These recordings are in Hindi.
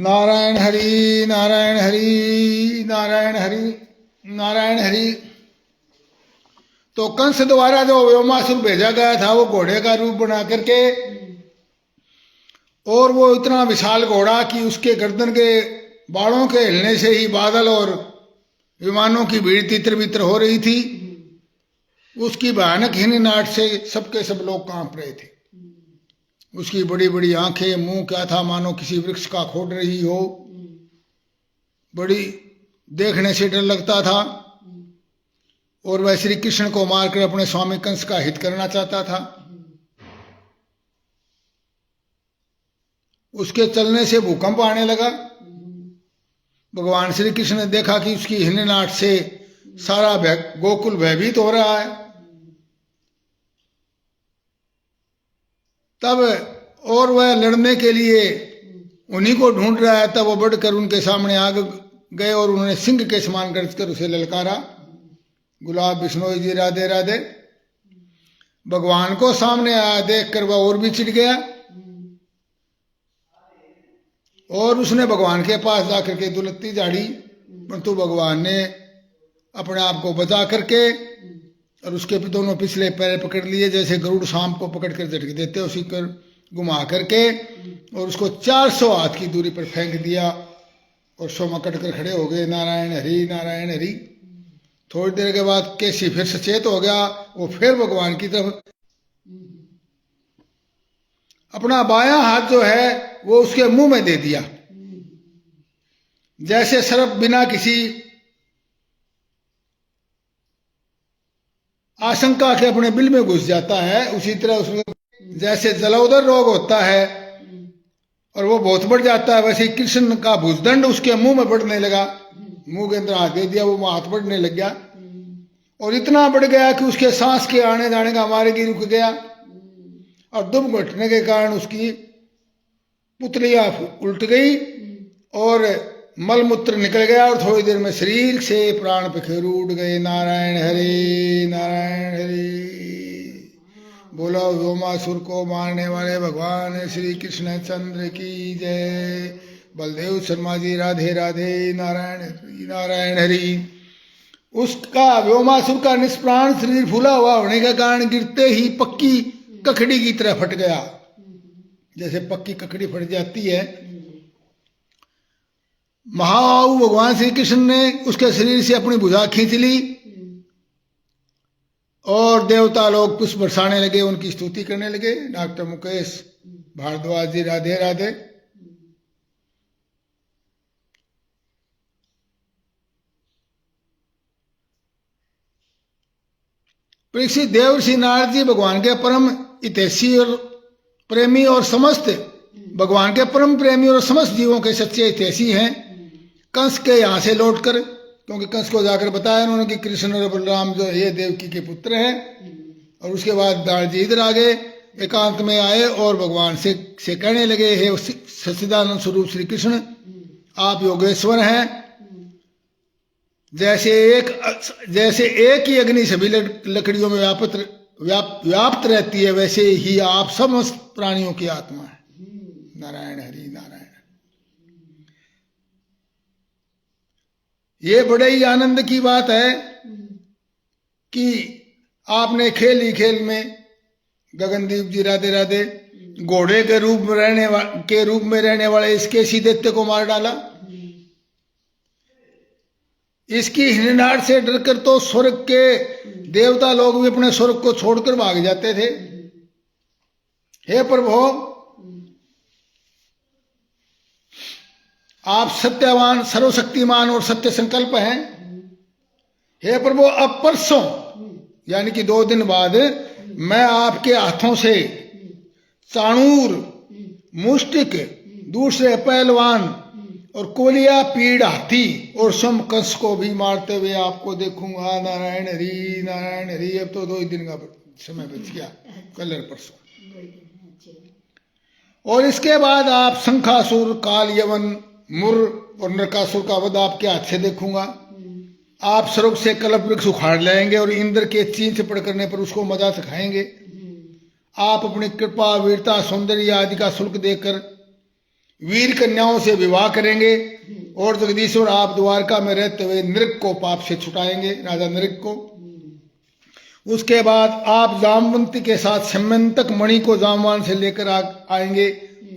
नारायण हरि नारायण हरि नारायण हरि नारायण हरि। तो कंस द्वारा जो व्योमासुर भेजा गया था वो घोड़े का रूप बना करके, और वो इतना विशाल घोड़ा कि उसके गर्दन के बालों के हिलने से ही बादल और विमानों की भीड़ तितर बितर हो रही थी। उसकी भयानक हिन्नाट से सबके सब लोग कांप रहे थे। उसकी बड़ी बड़ी आंखें, मुंह क्या था मानो किसी वृक्ष का खोद रही हो, बड़ी देखने से डर लगता था। और वह श्री कृष्ण को मारकर अपने स्वामी कंस का हित करना चाहता था। उसके चलने से भूकंप आने लगा। भगवान श्री कृष्ण ने देखा कि उसकी हिन्नाट से सारा गोकुल भयभीत हो रहा है। तब और वह लड़ने के लिए उन्हीं को ढूंढ रहा है, तब वो बढ़कर उनके सामने आ गए और उन्होंने सिंह के समान गर्ज कर उसे ललकारा, गुलाब बिश्नोई जी राधे राधे। भगवान को सामने आया देखकर वह और भी चिढ़ गया और उसने भगवान के पास जाकर के दुलत्ती झाड़ी, परंतु भगवान ने अपने आप को बचा करके और उसके दोनों पिछले पैर पकड़ लिए, जैसे गरुड़ सांप को पकड़ कर झटक देते उसी कर घुमा करके, और उसको 400 हाथ की दूरी पर फेंक दिया और सोमा कट कर खड़े हो गए। नारायण हरि नारायण हरि। थोड़ी देर के बाद केसी फिर सचेत हो गया। वो फिर भगवान की तरफ अपना बायां हाथ जो है वो उसके मुंह में दे दिया, जैसे सर्प बिना किसी आशंका के अपने बिल में घुस जाता है, उसी तरह उसमें जैसे जलोदर रोग होता है और वो बहुत बढ़ जाता है, वैसे कृष्ण का भुजदंड उसके मुंह में बढ़ने लगा। मुंह के अंदर हाथ दे दिया, वो हाथ बढ़ने लग गया और इतना बढ़ गया कि उसके सांस के आने जाने का मार्ग ही रुक गया और दुम घटने के कारण उसकी पुतलियां उल्ट गई और मलमूत्र निकल गया और थोड़ी देर में शरीर से प्राण पखेरु उड़ गए। नारायण हरि नारायण हरि। बोलो व्योमासुर को मारने वाले भगवान श्री कृष्ण चंद्र की जय। बलदेव शर्मा जी राधे राधे नारायण हरि नारायण हरि। उसका व्योमासुर का निष्प्राण शरीर फूला हुआ होने के कारण गिरते ही पक्की ककड़ी की तरह फट गया, जैसे पक्की ककड़ी फट जाती है। महाबाहु भगवान श्री कृष्ण ने उसके शरीर से अपनी भुजा खींच ली और देवता लोग पुष्प बरसाने लगे, उनकी स्तुति करने लगे। डॉक्टर मुकेश भारद्वाज जी राधे राधे। परीक्षित देवर्षि नारद जी भगवान के परम हितैषी और प्रेमी और समस्त भगवान के परम प्रेमी और समस्त जीवों के सच्चे हितैषी हैं। कंस के यहाँ से लौटकर, क्योंकि कंस को जाकर बताया उन्होंने कि कृष्ण और बलराम जो ये देवकी के पुत्र हैं, और उसके बाद नारद जी इधर आ गए, एकांत में आए और भगवान से कहने लगे, हे सच्चिदानंद स्वरूप श्री कृष्ण, आप योगेश्वर हैं। जैसे एक ही अग्नि सभी लकड़ियों में व्याप्त रहती है, वैसे ही आप समस्त प्राणियों की आत्मा है। नारायण हरि नारायण। ये बड़े ही आनंद की बात है कि आपने खेल ही खेल में गगनदीप जी राधे राधे घोड़े के रूप में रहने वाले इसके सीधे को मार डाला। इसकी हिन्नाट से डरकर तो स्वर्ग के देवता लोग भी अपने स्वर्ग को छोड़कर भाग जाते थे। हे प्रभु, आप सत्यवान सर्वशक्तिमान और सत्य संकल्प हैं। हे प्रभु, अब परसों यानी कि 2 दिन बाद मैं आपके हाथों से चाणूर, मुष्टिक, दूसरे पहलवान और कोलिया पीड़ हाथी और सम कंस को भी मारते हुए आपको देखूंगा। नारायण हरि नारायण हरि। अब तो 2 ही दिन का समय बच गया, कल और परसों। और इसके बाद आप शंखासुर, काल यवन, मुर और नरकासुर का वध आपके हाथ से देखूंगा। आप स्वर्ग से कल्प वृक्ष उखाड़ लाएंगे और इंद्र के चीन से पड़ करने पर उसको मजा सिखाएंगे। आप अपनी कृपा, वीरता, सौंदर्य आदि का शुल्क देकर वीर कन्याओं से विवाह करेंगे और जगदीश्वर आप द्वारका में रहते हुए नृग को पाप से छुटाएंगे, राजा नृग को। उसके बाद आप जामवंती के साथ सम्यंतक मणि को जामवान से लेकर आएंगे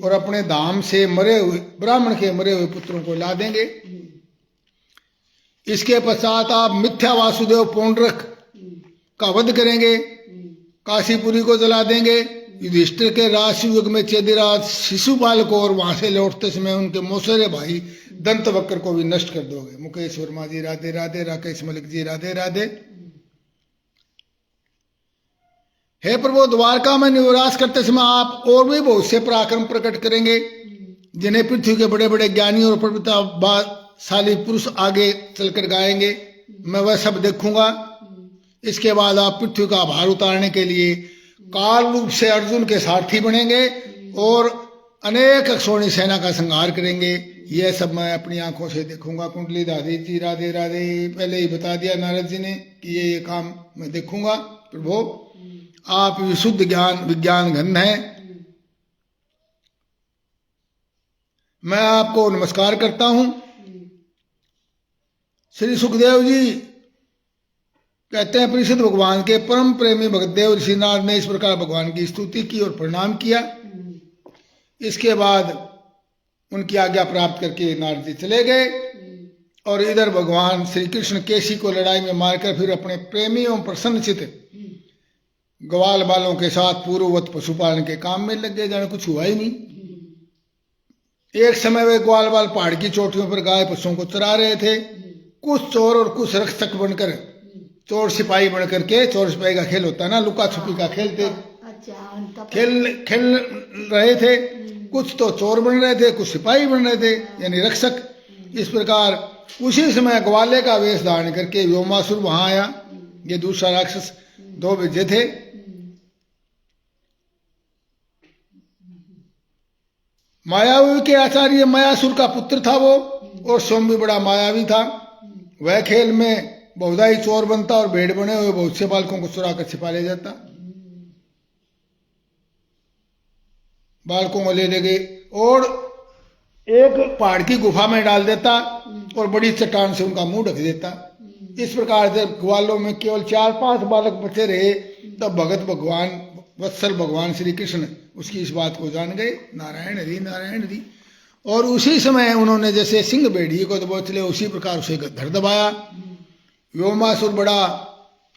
और अपने धाम से मरे हुए ब्राह्मण के मरे हुए पुत्रों को ला देंगे। इसके पश्चात आप मिथ्या वासुदेव पौंड्रक का वध करेंगे, काशीपुरी को जला देंगे। युधिष्ठिर के राजयुग में चेदिराज शिशुपाल को और वहां से लौटते समय उनके मौसेरे भाई दंतवक्र को भी नष्ट कर दोगे। मुकेश वर्मा जी राधे राधे, राकेश मलिक जी राधे राधे। हे प्रभु, द्वारका में निवास करते समय आप और भी बहुत से पराक्रम प्रकट करेंगे जिन्हें पृथ्वी के बड़े बड़े ज्ञानी और प्रतिभाशाली पुरुष आगे चलकर गाएंगे। मैं वह सब देखूंगा। इसके बाद आप पृथ्वी का भार उतारने के लिए काल रूप से अर्जुन के सारथी बनेंगे और अनेक अक्षौणी सेना का संहार करेंगे। यह सब मैं अपनी आंखों से देखूंगा। कुंडली दादी जी राधे राधे। पहले ही बता दिया नारद जी ने कि ये काम मैं देखूंगा। प्रभु, आप विशुद्ध ज्ञान विज्ञान घन हैं। मैं आपको नमस्कार करता हूं। श्री सुखदेव जी कहते हैं, परिषद भगवान के परम प्रेमी भगतदेव ऋषिनाथ ने इस प्रकार भगवान की स्तुति की और प्रणाम किया। इसके बाद उनकी आज्ञा प्राप्त करके नारद जी चले गए और इधर भगवान श्री कृष्ण केसी को लड़ाई में मारकर फिर अपने प्रेमी एवं प्रसन्नचित ग्वाल बालों के साथ पूर्ववत पशुपालन के काम में लग गए। जाने कुछ हुआ ही नहीं। एक समय वे ग्वाल बाल पहाड़ की चोटियों पर गाय पशुओं को चरा रहे थे। कुछ चोर और कुछ रक्षक बनकर, चोर सिपाही बनकर के, चोर सिपाही का खेल होता है ना, लुका छुपी का खेल थे, खेल रहे थे। कुछ तो चोर बन रहे थे, कुछ सिपाही बन रहे थे, यानी रक्षक। इस प्रकार उसी समय ग्वाले का वेश धारण करके व्योमासुर वहां आया। ये दूसरा राक्षस, दो विजय थे। मायावी के आचार्य मायासुर का पुत्र था वो, और स्वयं भी बड़ा मायावी था। वह खेल में बहुधा ही चोर बनता और भेड़ बने हुए बहुत से बालकों को चुरा कर छिपा ले जाता। बालकों को ले गए और एक पहाड़ की गुफा में डाल देता और बड़ी चट्टान से उनका मुंह ढक देता। इस प्रकार जब ग्वालों में केवल 4-5 बालक बचे रहे, तब भगत भगवान वत्सल भगवान श्री कृष्ण उसकी इस बात को जान गए। नारायण हरि नारायण हरि। और उसी समय उन्होंने जैसे सिंह भेड़िए को दबोच ले, उसी प्रकार उसे धर दबाया। व्योमासुर बड़ा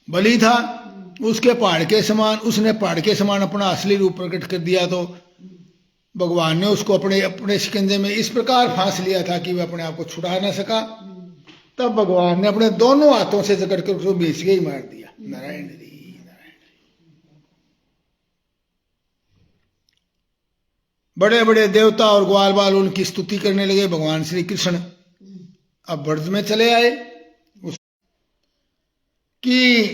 बली था, उसके पहाड़ के समान, उसने पहाड़ के समान अपना असली रूप प्रकट कर दिया। तो भगवान ने उसको अपने अपने शिकंजे में इस प्रकार फांस लिया था कि वह अपने आप को छुड़ा न सका। तब भगवान ने अपने दोनों हाथों से जकड़ कर उसको बीच के ही मार दिया। नारायण हरि नारायण। बड़े बड़े देवता और ग्वाल बाल उनकी स्तुति करने लगे। भगवान श्री कृष्ण अब ब्रज में चले आए कि